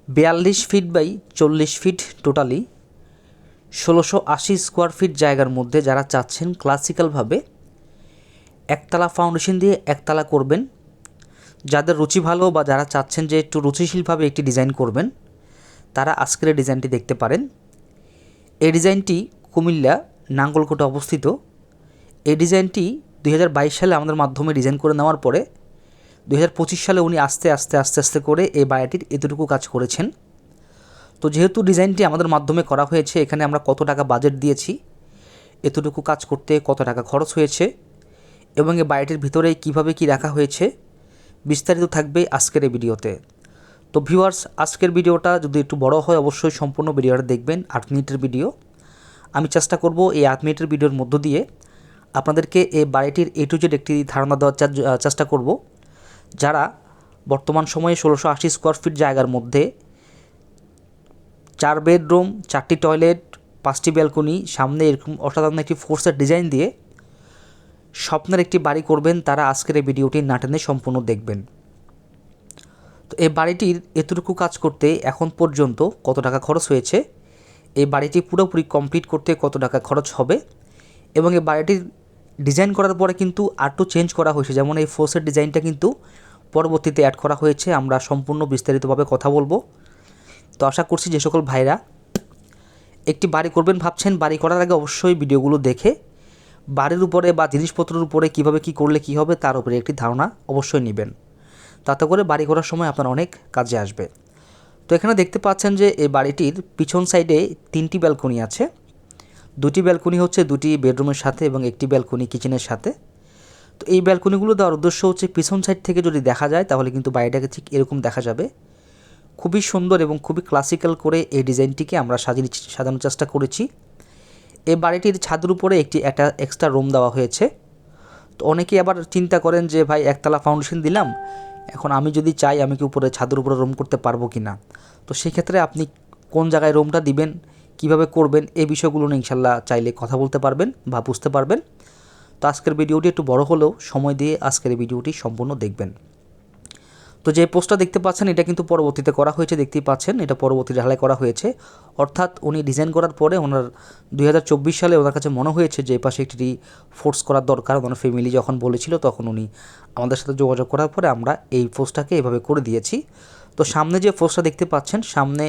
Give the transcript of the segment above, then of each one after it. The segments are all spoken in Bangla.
42 feet by 40 feet totally 1680 square feet জায়গার মধ্যে যারা চাচ্ছেন ক্লাসিক্যালভাবে একতলা ফাউন্ডেশন দিয়ে একতলা করবেন, যাদের রুচি ভালো বা যারা চাচ্ছেন যে একটু রুচিশীলভাবে একটি ডিজাইন করবেন, তারা আজকের এই ডিজাইনটি দেখতে পারেন। এই ডিজাইনটি কুমিল্লা নাঙ্গলকোটে অবস্থিত। এই ডিজাইনটি 2022 সালে আমাদের মাধ্যমে ডিজাইন করে নেওয়ার পরে 2025 সালে উনি আস্তে আস্তে করে এই বাড়িটির এতটুকু কাজ করেছেন। তো যেহেতু ডিজাইনটি আমাদের মাধ্যমে করা হয়েছে, এখানে আমরা কত টাকা বাজেট দিয়েছি, এতটুকু কাজ করতে কত টাকা খরচ হয়েছে এবং এই বাড়িটির ভিতরে কিভাবে কি রাখা হয়েছে বিস্তারিত থাকবে আজকের এই ভিডিওতে। তো ভিউয়ার্স, আজকের ভিডিওটা যদি একটু বড় হয় অবশ্যই সম্পূর্ণ ভিডিওটা দেখবেন। 8 মিনিটের ভিডিও। আমি চেষ্টা করব এই 8 মিনিটের ভিডিওর মধ্য দিয়ে আপনাদেরকে এই বাড়িটির A to Z একটি ধারণা দেওয়ার চেষ্টা করব। যারা বর্তমান সময়ে 1680 স্কোয়ার ফিট জায়গার মধ্যে 4 বেডরুম, 4টি টয়লেট, 5টি ব্যালকনি, সামনে এরকম অসাধারণ একটি ফোর্সের ডিজাইন দিয়ে স্বপ্নের একটি বাড়ি করবেন, তারা আজকের এই ভিডিওটি না টেনে সম্পূর্ণ দেখবেন। তো এই বাড়িটির এতটুকু কাজ করতে এখন পর্যন্ত কত টাকা খরচ হয়েছে, এই বাড়িটি পুরোপুরি কমপ্লিট করতে কত টাকা খরচ হবে এবং এই বাড়িটির ডিজাইন করার পরে কিন্তু আরটু চেঞ্জ করা হয়েছে, যেমন এই ফোর্সের ডিজাইনটা কিন্তু পরবর্তীতে অ্যাড করা হয়েছে। আমরা সম্পূর্ণ বিস্তারিতভাবে কথা বলবো। তো আশা করছি যে সকল ভাইরা একটি বাড়ি করবেন ভাবছেন, বাড়ি করার আগে অবশ্যই ভিডিওগুলো দেখে বাড়ির উপরে বা জিনিসপত্রের উপরে কীভাবে কী করলে কী হবে তার উপরে একটি ধারণা অবশ্যই নেবেন, তাতে করে বাড়ি করার সময় আপনার অনেক কাজে আসবে। তো এখানে দেখতে পাচ্ছেন যে এই বাড়িটির পিছন সাইডে 3টি ব্যালকনি আছে। 2টি ব্যালকনি হচ্ছে 2টি বেডরুমের সাথে এবং একটি ব্যালকনি কিচেনের সাথে। তো এই ব্যালকনিগুলো দেওয়ার উদ্দেশ্য হচ্ছে পিছন সাইড থেকে যদি দেখা যায় তাহলে কিন্তু বাড়িটাকে ঠিক এরকম দেখা যাবে। খুবই সুন্দর এবং খুবই ক্লাসিক্যাল করে এই ডিজাইনটিকে আমরা সাজানোর চেষ্টা করেছি। এই বাড়িটির ছাদের উপরে একটা এক্সট্রা রুম দেওয়া হয়েছে। তো অনেকেই আবার চিন্তা করেন যে ভাই একতলা ফাউন্ডেশন দিলাম, এখন আমি যদি চাই আমি কি উপরে ছাদের উপরে রুম করতে পারবো কি না। তো সেক্ষেত্রে আপনি কোন জায়গায় রুমটা দিবেন, কিভাবে করবেন, এই বিষয়গুলো নিয়ে ইনশাল্লাহ চাইলে কথা বলতে পারবেন বা বুঝতে পারবেন। তো আজকের ভিডিওটি একটু বড় হলেও সময় দিয়ে আজকের ভিডিওটি সম্পূর্ণ দেখবেন। তো যে পোস্টটা দেখতে পাচ্ছেন এটা কিন্তু পরবর্তীতে করা হয়েছে, দেখতেই পাচ্ছেন এটা পরবর্তী ঢালাই করা হয়েছে। অর্থাৎ উনি ডিজাইন করার পরে ওনার 2024 সালে ওনার কাছে মনে হয়েছে যে এই পাশে একটি ফোর্স করার দরকার। ওনার ফ্যামিলি যখন বলেছিল তখন উনি আমাদের সাথে যোগাযোগ করার পরে আমরা এই পোস্টটাকে এভাবে করে দিয়েছি। তো সামনে যে ফোর্সটা দেখতে পাচ্ছেন, সামনে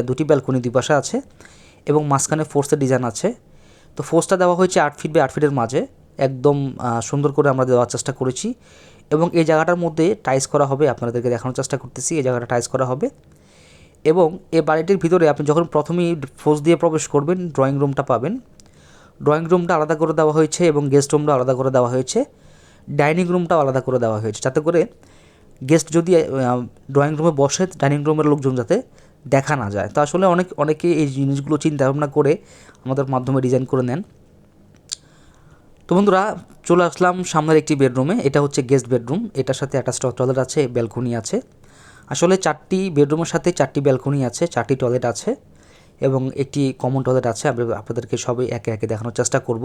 দুটি ব্যালকনি দুই পাশে আছে এবং মাঝখানে ফোর্সের ডিজাইন আছে। তো ফোর্সটা দেওয়া হয়েছে 8 ফিট বাই 8 ফিটের মাঝে, একদম সুন্দর করে আমরা দেওয়ার চেষ্টা করেছি। এবং এই জায়গাটার মধ্যে টাইলস করা হবে, আপনাদেরকে দেখানোর চেষ্টা করতেছি। এই জায়গাটা টাইলস করা হবে এবং এই বাড়িটির ভিতরে আপনি যখন প্রথমেই ফোর্স দিয়ে প্রবেশ করবেন ড্রয়িং রুমটা পাবেন। ড্রয়িং রুমটা আলাদা করে দেওয়া হয়েছে এবং গেস্ট রুমটা আলাদা করে দেওয়া হয়েছে। ডাইনিং রুমটাও আলাদা করে দেওয়া হয়েছে, যাতে করে গেস্ট যদি ড্রয়িং রুমে বসে ডাইনিং রুমের লোকজন যাতে দেখা না যায়। তো আসলে অনেকে এই জিনিসগুলো চিন্তা ভাবনা করে আমাদের মাধ্যমে ডিজাইন করে নেন। তো বন্ধুরা, চলে আসলাম সামনের একটি বেডরুমে। এটা হচ্ছে গেস্ট বেডরুম, এটার সাথে অ্যাটাচড টয়লেট আছে, ব্যালকনি আছে। আসলে 4টি বেডরুমের সাথে 4টি ব্যালকনি আছে, 4টি টয়লেট আছে এবং একটি কমন টয়লেট আছে। আমি আপনাদেরকে সবই একে একে দেখানোর চেষ্টা করব।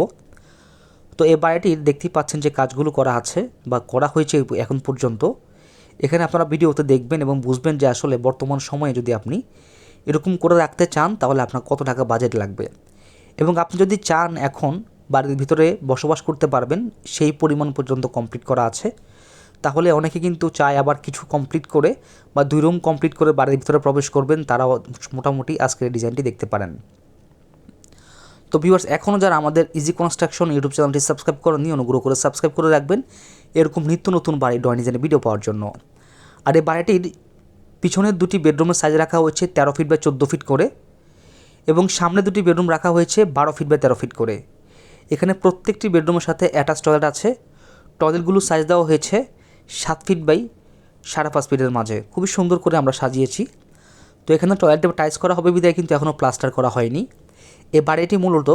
তো এই বাড়িটির দেখতেই পাচ্ছেন যে কাজগুলো করা আছে বা করা হয়েছে এখন পর্যন্ত। এখানে আপনারা ভিডিওতে দেখবেন এবং বুঝবেন যে আসলে বর্তমান সময়ে যদি আপনি এরকম করে রাখতে চান তাহলে আপনার কত টাকা বাজেট লাগবে এবং আপনি যদি চান এখন বাড়ির ভিতরে বসবাস করতে পারবেন সেই পরিমাণ পর্যন্ত কমপ্লিট করা আছে। তাহলে অনেকে কিন্তু চায় আবার কিছু কমপ্লিট করে বা 2 রুম কমপ্লিট করে বাড়ির ভিতরে প্রবেশ করবেন, তারাও মোটামুটি আজকের ডিজাইনটি দেখতে পারেন। তো ভিউয়ার্স, এখনও যারা আমাদের ইজি কনস্ট্রাকশন ইউটিউব চ্যানেলটি সাবস্ক্রাইব করেননি, অনুগ্রহ করে সাবস্ক্রাইব করে রাখবেন এরকম নিত্য নতুন বাড়ি ড্রয়িং ডিজাইনের ভিডিও পাওয়ার জন্য। আর এই বাড়িটির পিছনের 2টি বেডরুমের সাইজ রাখা হয়েছে 13 ফিট বাই 14 ফিট করে এবং সামনে 2টি বেডরুম রাখা হয়েছে 12 ফিট বাই 13 ফিট করে। এখানে প্রত্যেকটি বেডরুমের সাথে অ্যাটাচ টয়লেট আছে। টয়লেটগুলো সাইজ দেওয়া হয়েছে 7 ফিট বাই 5.5 ফিটের মাঝে, খুবই সুন্দর করে আমরা সাজিয়েছি। তো এখানে টয়লেটে টাইলস করা হবে বিধায় কিন্তু এখনও প্লাস্টার করা হয়নি। এই বাড়িটি মূলত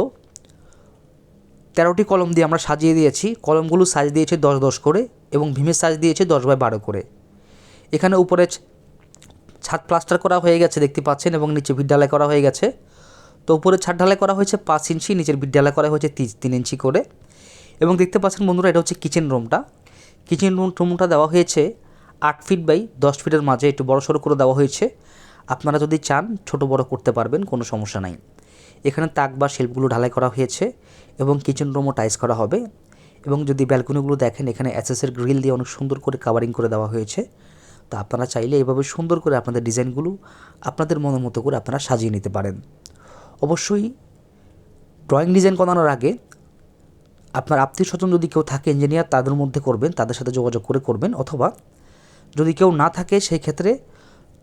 13টি কলম দিয়ে আমরা সাজিয়ে দিয়েছি। কলমগুলো সাইজ দিয়েছে 10-10 করে এবং ভীমের সাইজ দিয়েছে 10 বাই 12 করে। এখানে উপরে ছাদ প্লাস্টার করা হয়ে গেছে দেখতে পাচ্ছেন এবং নিচে ভিট ঢালাই করা হয়ে গেছে। তো উপরে ছাদ ঢালাই করা হয়েছে 5 ইঞ্চি, নিচের ভিট ঢালাই করা হয়েছে 3 ইঞ্চি করে। এবং দেখতে পাচ্ছেন বন্ধুরা, এটা হচ্ছে কিচেন রুমটা। কিচেন রুমটা দেওয়া হয়েছে 8 ফিট বাই 10 ফিটের মাঝে, একটু বড় সড়ো করে দেওয়া হয়েছে। আপনারা যদি চান ছোট বড় করতে পারবেন, কোনো সমস্যা নাই। এখানে তাক বা শেলফগুলো ঢালাই করা হয়েছে এবং কিচেন রুমও টাইলস করা হবে। এবং যদি ব্যালকনিগুলো দেখেন, এখানে অ্যাসেসের গ্রিল দিয়ে অনেক সুন্দর করে কাভারিং করে দেওয়া হয়েছে। তো আপনারা চাইলে এভাবে সুন্দর করে আপনাদের ডিজাইনগুলো আপনাদের মনের মতো করে আপনারা সাজিয়ে নিতে পারেন। অবশ্যই ড্রয়িং ডিজাইন করানোর আগে আপনার আত্মীয় স্বজন যদি কেউ থাকে ইঞ্জিনিয়ার, তাদের মধ্যে করবেন, তাদের সাথে যোগাযোগ করে করবেন। অথবা যদি কেউ না থাকে সেই ক্ষেত্রে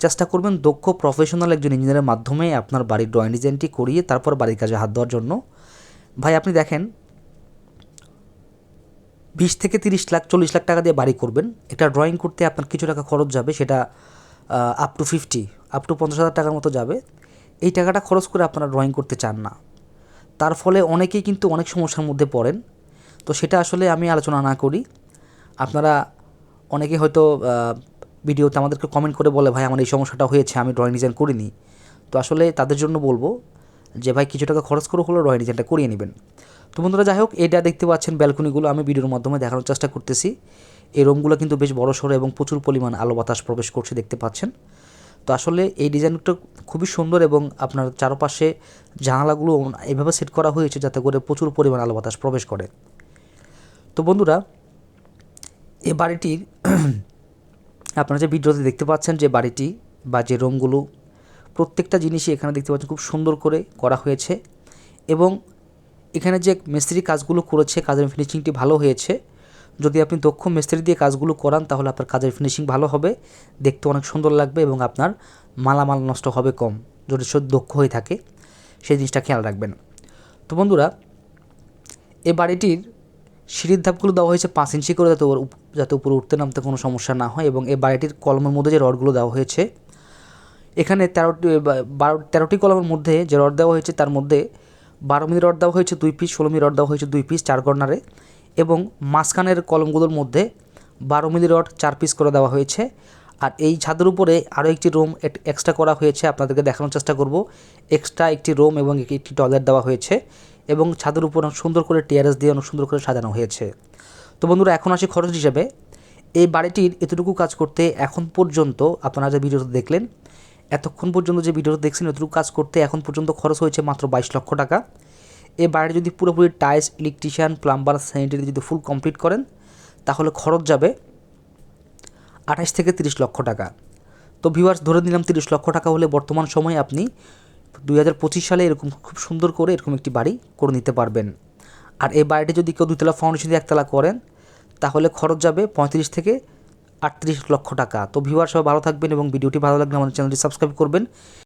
চেষ্টা করবেন দক্ষ প্রফেশনাল একজন ইঞ্জিনিয়ারের মাধ্যমে আপনার বাড়ির ড্রয়িং ডিজাইনটি করিয়ে তারপর বাড়ির কাজে হাত দেওয়ার জন্য। ভাই আপনি দেখেন 20 থেকে 30 লাখ 40 লাখ টাকা দিয়ে বাড়ি করবেন, এটা ড্রয়িং করতে আপনার কিছু টাকা খরচ যাবে, সেটা আপ টু 50,000 টাকার মতো যাবে। এই টাকাটা খরচ করে আপনারা ড্রয়িং করতে চান না, তার ফলে অনেকেই কিন্তু অনেক সমস্যার মধ্যে পড়েন। তো সেটা আসলে আমি আলোচনা না করি। আপনারা অনেকে হয়তো ভিডিওতে আমাদেরকে কমেন্ট করে বলে, ভাই আমার এই সমস্যাটা হয়েছে, আমি ড্রয়িং ডিজাইন করিনি। তো আসলে তাদের জন্য বলবো যে ভাই কিছু টাকা খরচ করে হলেও ড্রয়িং ডিজাইনটা করিয়ে নেবেন। তো বন্ধুরা যাই হোক, এটা দেখতে পাচ্ছেন ব্যালকনিগুলো আমি ভিডিওর মাধ্যমে দেখানোর চেষ্টা করতেছি। এই রুমগুলো কিন্তু বেশ বড়সড় এবং প্রচুর পরিমাণ আলো বাতাস প্রবেশ করছে, দেখতে পাচ্ছেন। তো আসলে এই ডিজাইনটা খুবই সুন্দর এবং আপনার চারপাশে জানালাগুলো এভাবে সেট করা হয়েছে যাতে করে প্রচুর পরিমাণ আলো বাতাস প্রবেশ করে। তো বন্ধুরা এই বাড়িটির আপনারা যে ভিডিওতে দেখতে পাচ্ছেন যে বাড়িটি বা যে রুমগুলো, প্রত্যেকটা জিনিসই এখানে দেখতে পাচ্ছেন খুব সুন্দর করে করা হয়েছে। এবং এখানে যে মিস্ত্রি কাজগুলো করেছে, কাজের ফিনিশিংটি ভালো হয়েছে। যদি আপনি দক্ষ মিস্ত্রি দিয়ে কাজগুলো করান তাহলে আপনার কাজের ফিনিশিং ভালো হবে, দেখতে অনেক সুন্দর লাগবে এবং আপনার মালামাল নষ্ট হবে কম, যদি দক্ষ হয়ে থাকে সেই জিনিসটা খেয়াল রাখবেন। তো বন্ধুরা এই বাড়িটির সিঁড়ির ধাপগুলো দেওয়া হয়েছে 5 ইঞ্চি করে, যাতে উপরে উঠতে নামতে কোনো সমস্যা না হয়। এবং এই বাড়িটির কলমের মধ্যে যে রডগুলো দেওয়া হয়েছে, এখানে 13টি কলমের মধ্যে যে রড দেওয়া হয়েছে তার মধ্যে 12 মিলি রড দেওয়া হয়েছে 2 পিস, 16 মিলি রড দেওয়া হয়েছে 2 পিস 4 কর্নারে। এবং মাঝখানের কলমগুলোর মধ্যে 12 মিলি রড 4 পিস করে দেওয়া হয়েছে। আর এই ছাদের উপরে আরও একটি রুম এক্সট্রা করা হয়েছে, আপনাদেরকে দেখানোর চেষ্টা করব। এক্সট্রা একটি রুম এবং একটি টয়লেট দেওয়া হয়েছে এবং ছাদের উপর অনেক সুন্দর করে টেরেস দিয়ে অনেক সুন্দর করে সাজানো হয়েছে। তো বন্ধুরা এখন আসি খরচ হিসেবে। এই বাড়িটির এতটুকু কাজ করতে এখন পর্যন্ত আপনারা যে ভিডিওটা দেখলেন, এতক্ষণ পর্যন্ত যে ভিডিওটা দেখছেন, এতটুকু কাজ করতে এখন পর্যন্ত খরচ হয়েছে মাত্র 22 লক্ষ টাকা। এই বাড়িটি যদি পুরোপুরি টাইলস, ইলেকট্রিশিয়ান, প্লাম্বার, স্যানিটারি যদি ফুল কমপ্লিট করেন তাহলে খরচ যাবে 28 থেকে 30 লক্ষ টাকা। তো ভিউয়ার্স ধরে নিলাম 30 লক্ষ টাকা হলে বর্তমান সময়ে আপনি 2025 সালে এরকম খুব সুন্দর করে এরকম একটি বাড়ি করে নিতে পারবেন। আর এই বাড়িটি যদি কেউ 2তলা ফাউন্ডেশন দিয়ে 1তলা করেন তাহলে খরচ যাবে 35 থেকে 38 লক্ষ টাকা। তো ভিউয়ার সবাই ভালো থাকবেন এবং ভিডিওটি ভালো লাগলে আমাদের চ্যানেলটি সাবস্ক্রাইব করবেন।